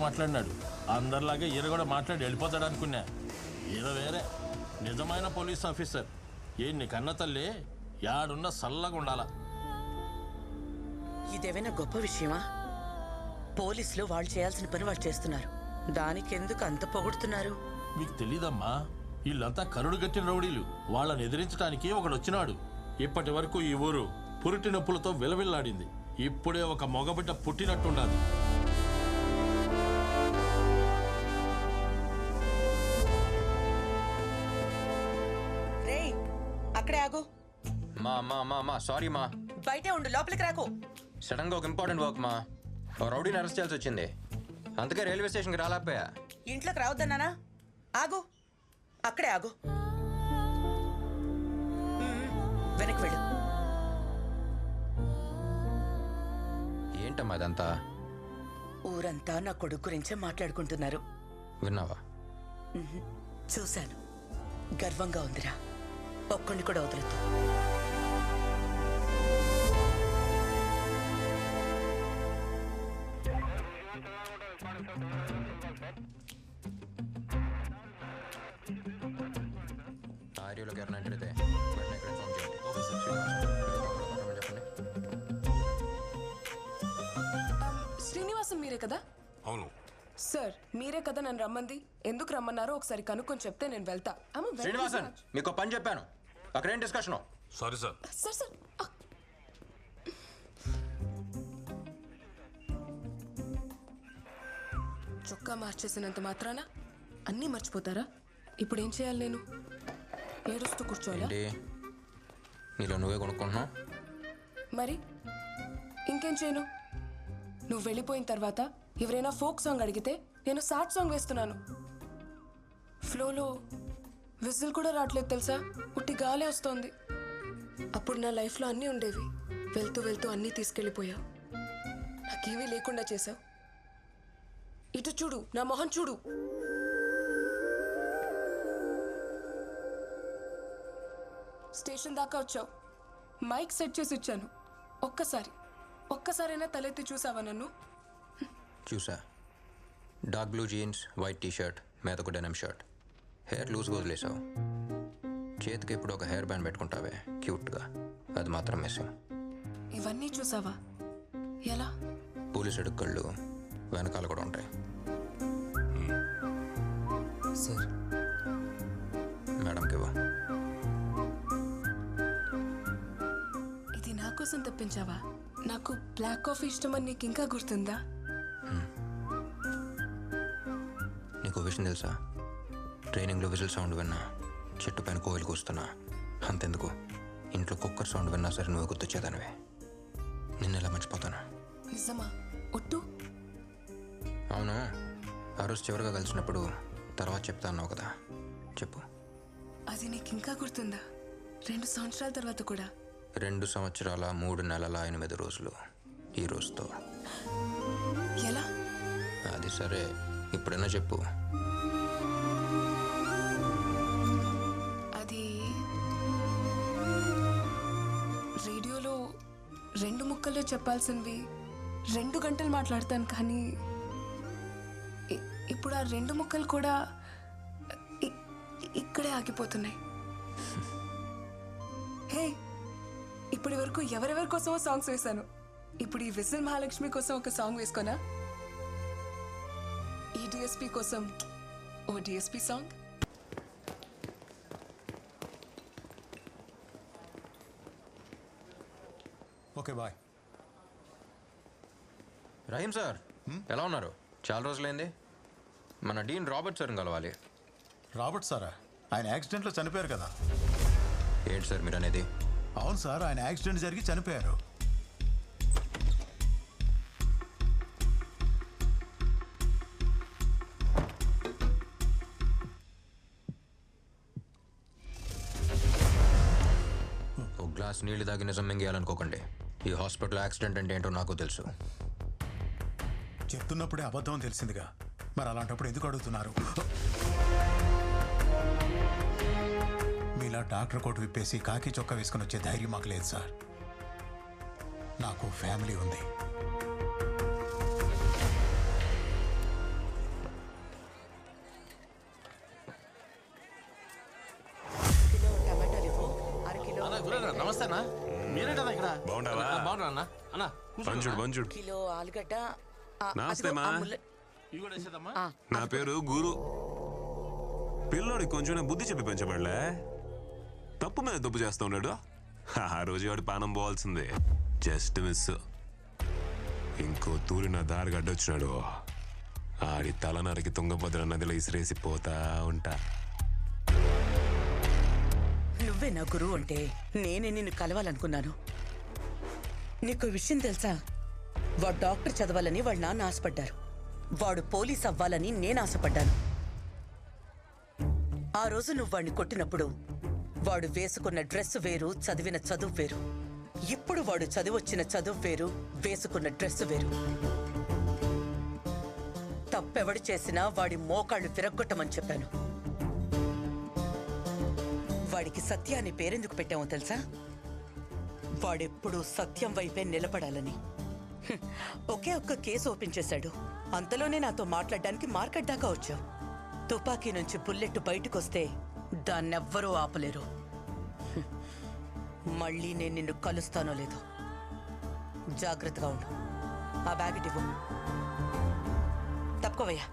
మాట్లాడినాడు అందరిలాగే ఈయన కూడా మాట్లాడి వెళ్ళిపోతాడు అనుకున్నా. ఈయన వేరే నిజమైన పోలీస్ ఆఫీసర్. ఈయన్ని కన్న తల్లి యాడున్న సల్లగా ఉండాల. ఇదేమైనా గొప్ప విషయమా? పోలీసులు వాళ్ళు చేయాల్సిన పని వాళ్ళు చేస్తున్నారు. దానికి ఎందుకు అంత పొగుడుతున్నారు? మీకు తెలీదమ్మా, వీళ్ళంతా కరుడు గట్టిన రౌడీలు. వాళ్ళని ఎదిరించడానికి ఒకడు వచ్చినాడు. ఇప్పటి వరకు ఈ ఊరు పురిటి నొప్పులతో విలవిల్లాడింది. ఇప్పుడే ఒక మగబిడ్డ పుట్టినట్టుండాలి. అక్కడే ఆగు. మా సారీ మా. బయటే ఉండు, లోపలికి రాకు. సడన్ గా ఒక ఇంపార్టెంట్ వర్క్ మా. రౌడీని అరెస్ట్ చేయాల్సి వచ్చింది, అందుకే రైల్వే స్టేషన్కి రాలేకపోయా. ఇంట్లోకి రావద్దన్నానా? ఆగు, అక్కడే ఆగు. వెనక్కి వెళ్ళు. ఏంటమ్మా ఇదంతా? ఊరంతా నా కొడుకు గురించే మాట్లాడుకుంటున్నారు. విన్నావా? చూశాను. గర్వంగా ఉందిరా. ఒక్కడిని కూడా వదలొద్దు. ఆర్యూలోకి ఎవరైనా ఎంటర్ అయితే శ్రీనివాసం మీరే కదా? అవును సార్, మీరే కదా నన్ను రమ్మంది. ఎందుకు రమ్మన్నారో ఒకసారి కనుక్కొని చెప్తే నేను వెళ్తా. శ్రీనివాసన్, మీకు పని చెప్పాను, అక్కడేం discussion? Sorry sir. Sir sir చొక్కా మార్చేసినంత మాత్రాన అన్నీ మర్చిపోతారా? ఇప్పుడు ఏం చేయాలి నేను? ఏడుస్తూ కూర్చోవాలా? నీలో నువ్వే కొనుక్కుంటున్నావు మరి ఇంకేం చేయను? నువ్వు వెళ్ళిపోయిన తర్వాత ఎవరైనా ఫోక్ సాంగ్ అడిగితే నేను సాడ్ సాంగ్ వేస్తున్నాను. ఫ్లోలో విజిల్ కూడా రావట్లేదు తెలుసా, ఉట్టి గాలే వస్తోంది. అప్పుడు నా లైఫ్లో అన్నీ ఉండేవి. వెళ్తూ వెళ్తూ అన్నీ తీసుకెళ్ళిపోయావు. నాకేమీ లేకుండా చేసావు. ఇటు చూడు, నా మొహం చూడు. స్టేషన్ దాకా వచ్చావు, మైక్ సెట్ చేసి ఇచ్చాను. ఒక్కసారైనా తలెత్తి చూసావా నన్ను? చూసా. Dark blue jeans, white T-shirt, మీదకు డెనిమ్ షర్ట్, హెయిర్ లూజ్గా వదిలేసావు. చేతికి ఇప్పుడు ఒక హెయిర్ బ్యాండ్ పెట్టుకుంటావే క్యూట్గా, అది మాత్రం మిస్సింగ్. ఇవన్నీ చూసావా? ఎలా? పోలీసు అడుక్కళ్ళు వెనకాల కూడా ఉంటాయి. సార్, మేడంకి ఇవ్వ. ఇది నా కోసం తప్పించావా? నాకు బ్లాక్ కాఫీ ఇష్టమని నీకు ఇంకా గుర్తుందా? నీకు విషయం తెలుసా? ట్రైనింగ్లో విజిల్ సౌండ్ విన్నా, చెట్టు పైన కోయిలు కూస్తున్నా, అంతెందుకు ఇంట్లో కుక్కర్ సౌండ్ విన్నా సరే నువ్వు గుర్తొచ్చేదానివే. నిన్న ఎలా మర్చిపోతాను? నిజమా? ఒట్టు? అవును, ఆ రోజు చివరిగా కలిసినప్పుడు తర్వాత చెప్తా అన్నావు కదా, చెప్పు. అది నీకు ఇంకా గుర్తుందా? 2 సంవత్సరాల తర్వాత కూడా. 2 సంవత్సరాల 3 నెలల 8 రోజులు ఈ రోజుతో. ఎలా? అది సరే, ఇప్పుడైనా చెప్పు. అది రేడియోలో 2 ముక్కల్లో చెప్పాల్సినవి 2 గంటలు మాట్లాడతాను, కానీ ఇప్పుడు ఆ 2 ముక్కలు కూడా ఇక్కడే ఆగిపోతున్నాయి. హే, ఇప్పటి వరకు ఎవరెవరి కోసమో సాంగ్స్ వేశాను. ఇప్పుడు ఈ విజిల్ మహాలక్ష్మి కోసం ఒక సాంగ్ వేసుకోనా? ఈ డిఎస్పి కోసం ఓ DSP song. Okay boy. Rahim sir ఎలా ఉన్నారు? చాలా రోజులైంది. మన డీన్ రాబర్ట్ సార్ని కలవాలి. రాబర్ట్ సారా? ఆయన యాక్సిడెంట్లో చనిపోయారు కదా. ఏంటి సార్ మీరు అనేది? అవును సార్, ఆయన యాక్సిడెంట్ జరిగి చనిపోయారు. ఒక గ్లాస్ నీళ్లు తాగి నిజం మింగేయాలనుకోకండి. ఈ హాస్పిటల్ యాక్సిడెంట్ అంటే ఏంటో నాకు తెలుసు. చెప్తున్నప్పుడే అబద్ధం అని తెలిసిందిగా, మరి అలాంటప్పుడు ఎందుకు అడుగుతున్నారు? మీలా డాక్టర్ కోట్ విప్పేసి కాకి చొక్కా వేసుకుని వచ్చే ధైర్యం మాకు లేదు సార్. నాకు ఫ్యామిలీ ఉంది. కిలో టమాటాలు ఇవ్వు, అరకిలో అన్న గురేనా, నమస్తే అన్న. మీరేంటన్నా ఇక్కడ? బాగున్నావా? బాగున్నా అన్న. అన్న బంజుడు బంజుడు. కిలో ఆలుగడ్డ. నమస్తే మా. ఇవి కూడా వేసేదమ్మా. నా పేరు గురు. పిల్లోడికి కొంచెం బుద్ధి చెప్పి పెంచబడలే. తప్పు మీద దప్పు చేస్తా ఉన్నాడు. ఆ రోజు వాడు పానం పోవాల్సిందే, జస్ట్ మిస్. ఇంకో తూరి నా దారి గడ్డొచ్చినాడు. ఆడి తలనరికి తుంగభద్ర నదిలో ఇసిరేసి పోతా ఉంటా. నువ్వే నా గురువు అంటే నేనే నిన్ను కలవాలనుకున్నాను. నీకు విషయం తెలుసా? వాడు డాక్టర్ చదవాలని వాళ్ళ నాన్న ఆశపడ్డారు. వాడు పోలీస్ అవ్వాలని నేను ఆశపడ్డాను. ఆ రోజు నువ్వు వాడిని కొట్టినప్పుడు వాడు వేసుకున్న డ్రెస్ వేరు, చదివిన చదువు వేరు. ఇప్పుడు వాడు చదివొచ్చిన చదువు వేరు, వేసుకున్న డ్రెస్ వేరు. తప్పెవడు చేసినా వాడి మోకాళ్ళు విరగ్గొట్టమని చెప్పాను. వాడికి సత్య అనే పేరెందుకు పెట్టామో తెలుసా? వాడెప్పుడు సత్యం వైపే నిలబడాలని. ఒకే ఒక్క కేసు ఓపెన్ చేశాడు. అంతలోనే నాతో మాట్లాడడానికి మార్కెట్ దాకా వచ్చావు. తుపాకీ నుంచి బుల్లెట్ బయటకొస్తే దాన్నెవ్వరూ ఆపలేరు. మళ్ళీ నేను నిన్ను కలుస్తానో లేదో జాగ్రత్తగా ఉండు. ఆ బ్యాగ్ ఇవ్వు. తప్పుకోవయ్యా.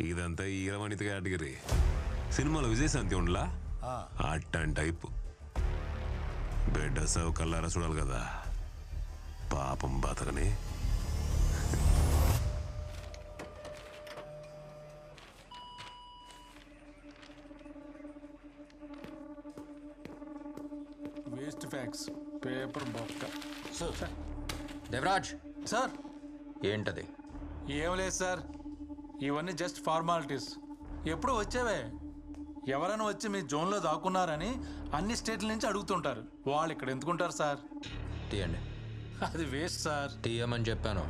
ఇదంతా ఈరమణిత కేటగిరీ. సినిమాలో విజయశాంతి ఉండలా అట్టని టైపు. బిడ్డ సౌ కల్లారా చూడాలి కదా, పాపం బతకని. వేస్ట్ ఫ్యాక్స్, పేపర్ బొక్క. దేవరాజ్ సార్ ఏంటది? ఏం లేదు సార్, ఇవన్నీ జస్ట్ ఫార్మాలిటీస్. ఎప్పుడు వచ్చేవే. ఎవరైనా వచ్చి మీ జోన్లో దాక్కున్నారని అన్ని స్టేట్ల నుంచి అడుగుతుంటారు. వాళ్ళు ఇక్కడ ఎందుకుంటారు సార్? తీయండి. అది వేస్ట్ సార్. తీయమని చెప్పాను.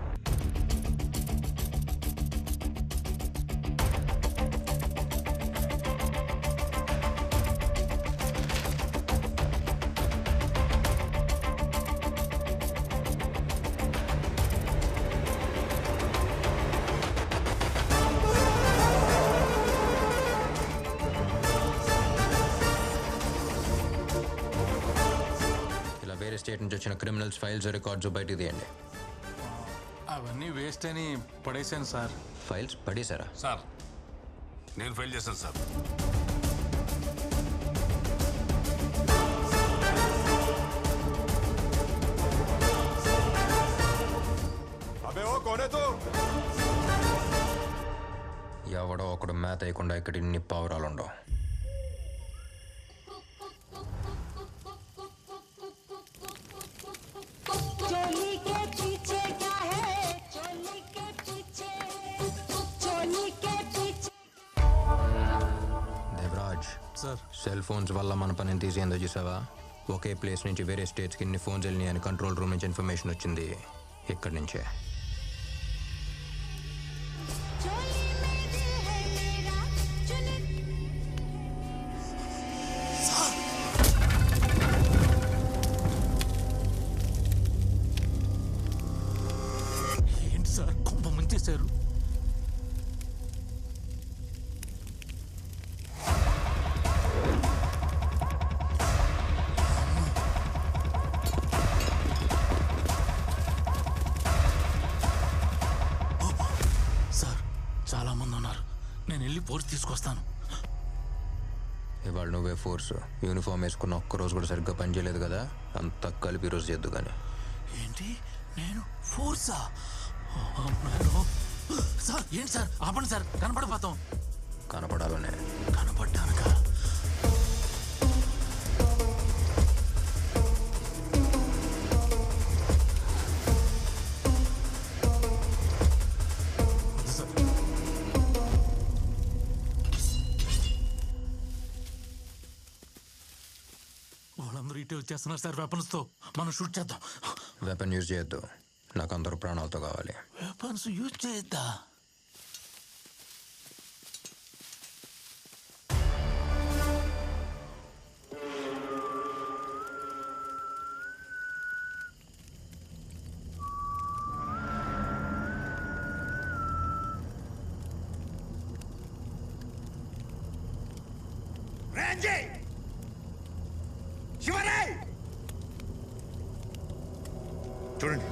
స్టేట్ నుంచి వచ్చిన క్రిమినల్స్ ఫైల్స్ రికార్డ్స్ బయటికి తీయండి. అవన్నీ వేస్ట్ అని పడేసాను సార్. ఫైల్స్ పడేశారా? సార్ నేను ఫైల్ చేశాను సార్. ఎవడో ఒకడు మ్యాథ్ అయ్యకుండా ఇక్కడ ఇన్ని పావురాలు ఉండవు. దేవరాజ్ సార్, సెల్ ఫోన్స్ వల్ల మన పనిని తీసేందో చూసావా? ఒకే ప్లేస్ నుంచి వేరే స్టేట్స్కి ఇన్ని ఫోన్స్ వెళ్ళినాయి అని కంట్రోల్ రూమ్ నుంచి ఇన్ఫర్మేషన్ వచ్చింది. ఇక్కడి నుంచే. ఏంటి సార్ కొంప ముంచేశారు? ఫోర్స్ తీసుకొస్తాను. ఇవాళ నువ్వే ఫోర్స్. యూనిఫామ్ వేసుకున్న ఒక్కరోజు కూడా సరిగ్గా పనిచేయలేదు కదా, అంతా కలిపి రోజు చేద్దు కానీ. ఏంటి నేను ఫోర్సా? సార్ ఏంటి సార్, ఆపండి సార్, కనపడిపోతాం. కనపడాలనే. కనపడ్డానుక వాళ్ళందరూ ఇటే వచ్చేస్తున్నారు సార్ వెపన్స్తో. మనం షూట్ చేద్దాం. వెపన్ యూజ్ చేయొద్దు, నాకు అందరూ ప్రాణాలతో కావాలి. వెపన్స్ యూజ్ చేయొద్దా? చూడండి,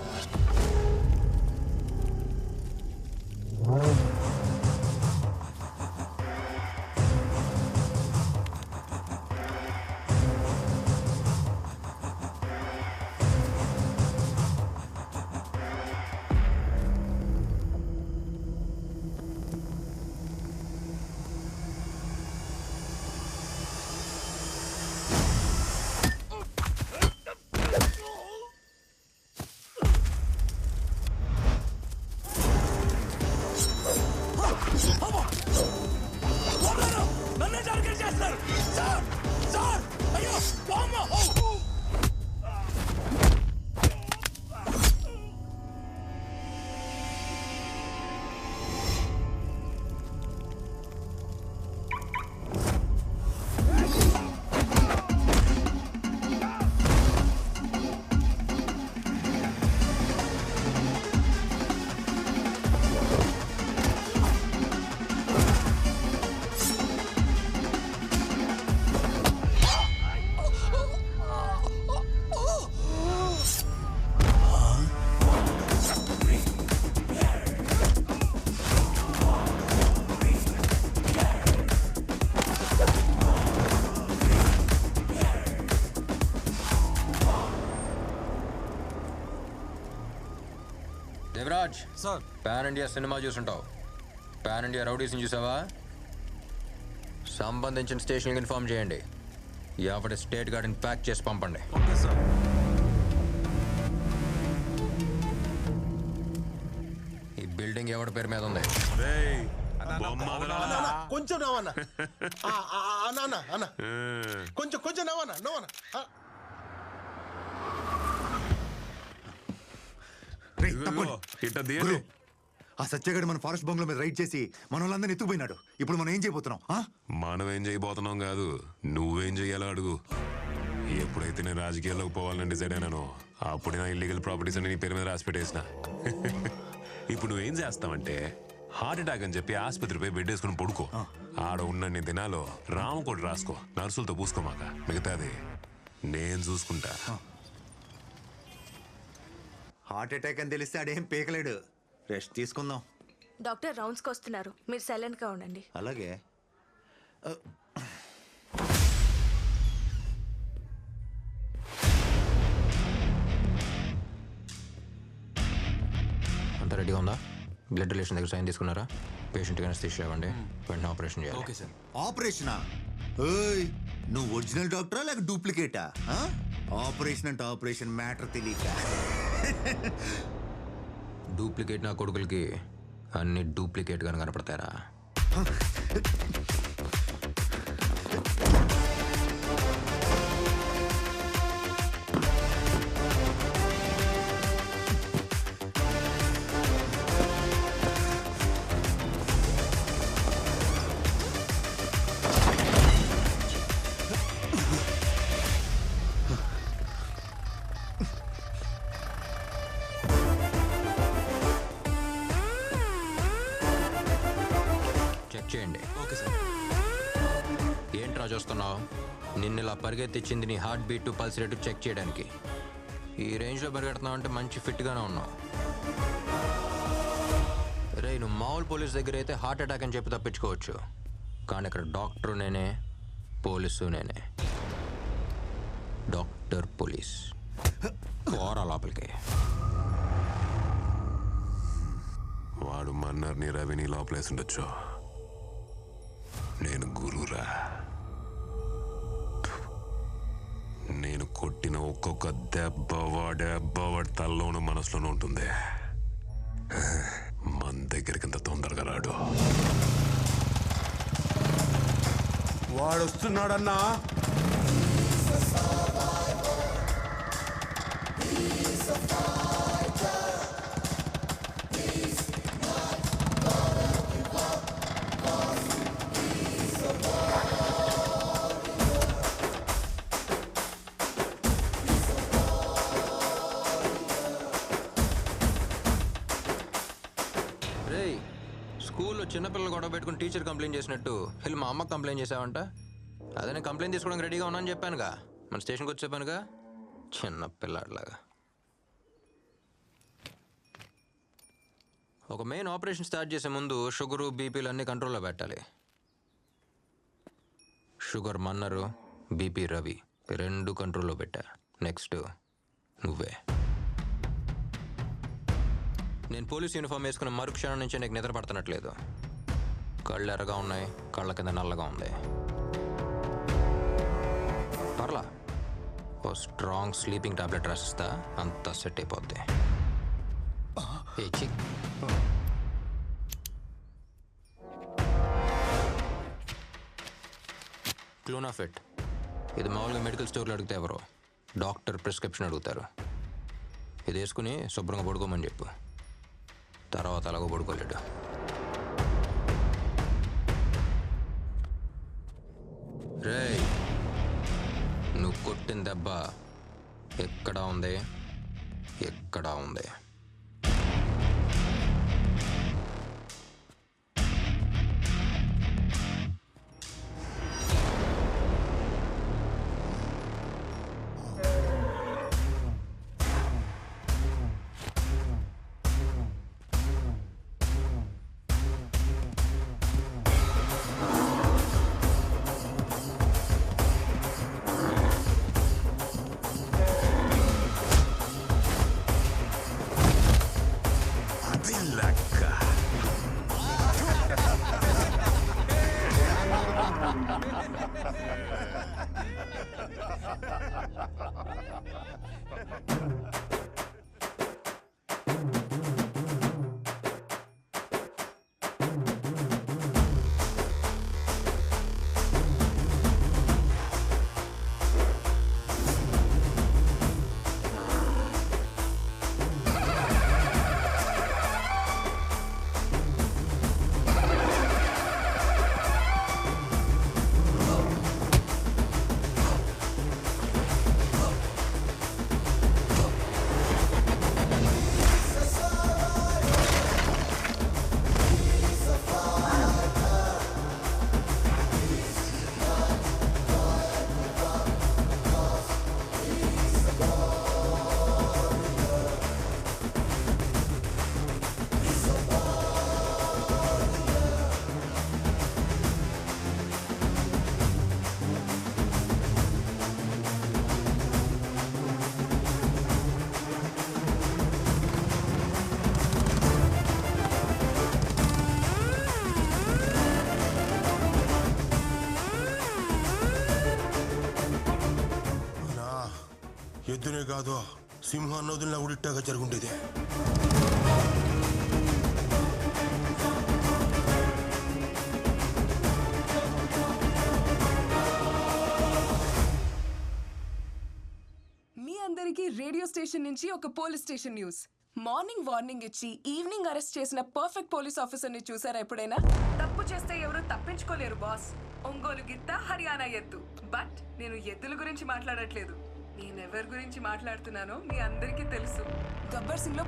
Devaraj sir pan India cinema చూసుంటావు. పాన్ ఇండియా రౌడీస్ని చూసావా? సంబంధించిన స్టేషన్కి ఇన్ఫార్మ్ చేయండి. ఎవరి స్టేట్ గార్డ్ని ప్యాక్ చేసి పంపండి. Okay sir. ఈ బిల్డింగ్ ఎవరి పేరు మీద ఉంది? రేయ్, బొమ్మ వదలరా. కొంచెం నవ్వన్నా, అన్న అన్న, కొంచెం కొంచెం నవ్వన్నా, నవ్వన్నా. ఇదిగో, ఇట్ట తీయండి. ఆ సత్యగాడు మన ఫారెస్ట్ బంగ్లా మీద రైడ్ చేసి మన వాళ్ళందరినీ ఎత్తుకుపోయినాడు. ఇప్పుడు మనం ఏం చేయబోతున్నాం? మనం ఏం చేయబోతున్నాం కాదు, నువ్వేం చెయ్యాలో అడుగు. ఎప్పుడైతే నేను రాజకీయాల్లోకి పోవాలని డిసైడ్ అయినానో అప్పుడే నా ఇల్లీగల్ ప్రాపర్టీస్ అని నీ పేరు మీద రాసి పెట్టేసిన. ఇప్పుడు నువ్వేం చేస్తావంటే హార్ట్ అటాక్ అని చెప్పి ఆసుపత్రిపై బెడ్ వేసుకుని పడుకో. ఆడ ఉన్న దినాలో రామకోటి రాసుకో, నర్సులతో పూసుకోమాక. మిగతాది నేను చూసుకుంటా. హార్ట్ అటాక్ అని తెలిస్తే ఆడేం పీకలేడు. రెస్ట్ తీసుకుందాం. డాక్టర్ రౌండ్స్కి వస్తున్నారు, మీరు సైలెంట్గా ఉండండి. అలాగే. అంతా రెడీగా ఉందా? బ్లడ్ రిలేషన్ దగ్గర సైన్ తీసుకున్నారా? పేషెంట్కి అనస్థీషియా ఇవ్వండి, వెంటనే ఆపరేషన్ చేయాలి. Okay sir. ఆపరేషనా? ఏయ్, నువ్వు ఒరిజినల్ డాక్టరా లేక డూప్లికేటా? ఆపరేషన్ అంటే ఆపరేషన్ మ్యాటర్ తెలియక. డూప్లికేట్ నా కొడుకులకి అన్ని డూప్లికేట్గానే కనపడతారా? చెక్ చేయండి. Okay sir. ఏంట్రా చూస్తున్నావు? నిన్న ఇలా పరిగెత్తిచ్చింది నీ heart beat pulse rate check చేయడానికి. ఈ రేంజ్లో పరిగెడుతున్నావు అంటే మంచి ఫిట్గానే ఉన్నావు. రే, నువ్వు మామూలు పోలీస్ దగ్గర అయితే హార్ట్ అటాక్ అని చెప్పి తప్పించుకోవచ్చు. కానీ ఇక్కడ డాక్టర్ నేనే, పోలీసు నేనే. డాక్టర్ పోలీస్ పోరా లోపలికి. వాడు మన్నర్ని రవిని లోపలేసి ఉండొచ్చు. నేను గురురా. నేను కొట్టిన ఒక్కొక్క దెబ్బ వాడి తల్లోనూ మనసులోనూ ఉంటుంది. మన దగ్గరికి ఇంత తొందరగా రాడు. వాడొస్తున్నాడన్నా. రేయ్, స్కూల్లో చిన్నపిల్లలు గొడవ పెట్టుకుని టీచర్ కంప్లైంట్ చేసినట్టు వెళ్ళి మా అమ్మకి కంప్లైంట్ చేసావంట. అదే నేను కంప్లైంట్ తీసుకోవడానికి రెడీగా ఉన్నాను చెప్పానుగా, మన స్టేషన్కి వచ్చి చెప్పానుగా. చిన్న పిల్లాడిలాగా. ఒక మెయిన్ ఆపరేషన్ స్టార్ట్ చేసే ముందు షుగరు బీపీలు అన్నీ కంట్రోల్లో పెట్టాలి. షుగర్ మన్నరు, బీపీ రవి, రెండు కంట్రోల్లో పెట్టా. నెక్స్ట్ నువ్వే. నేను పోలీస్ యూనిఫామ్ వేసుకున్న మరుక్షణం నుంచి నీకు నిద్ర పడుతున్నట్లేదు. కళ్ళు ఎర్రగా ఉన్నాయి, కళ్ళ కింద నల్లగా ఉంది. పర్లా, ఓ స్ట్రాంగ్ స్లీపింగ్ టాబ్లెట్ రాసిస్తా, అంతా సెట్ అయిపోద్ది. ఏ చిక్ క్లోనాఫిట్. ఇది మామూలుగా మెడికల్ స్టోర్లో అడిగితే ఎవరో, డాక్టర్ ప్రిస్క్రిప్షన్ అడుగుతారు. ఇది వేసుకుని శుభ్రంగా పడుకోమని చెప్పు. తర్వాత అలాగో పడుకోలేడు. రేయ్, నువ్వు కొట్టిన దెబ్బ ఎక్కడా ఉంది, ఎక్కడా ఉంది. ఎద్దునే కాదు, సింహాన్నోదుల్లా ఉడిట్టాగా జరుగుండేది. మీ అందరికీ రేడియో స్టేషన్ నుంచి ఒక police station news. Morning warning ఇచ్చి ఈవినింగ్ అరెస్ట్ చేసిన పర్ఫెక్ట్ పోలీస్ ఆఫీసర్ ని చూసారా ఎప్పుడైనా? తప్పు చేస్తే ఎవరు తప్పించుకోలేరు బాస్. ఒంగోలు గిత్త, హర్యానా ఎద్దు. బట్ నేను ఎద్దుల గురించి మాట్లాడట్లేదు. నేనెవరి గురించి మాట్లాడుతున్నానో మీ అందరికీ తెలుసు. గబ్బర్ సింగ్ లో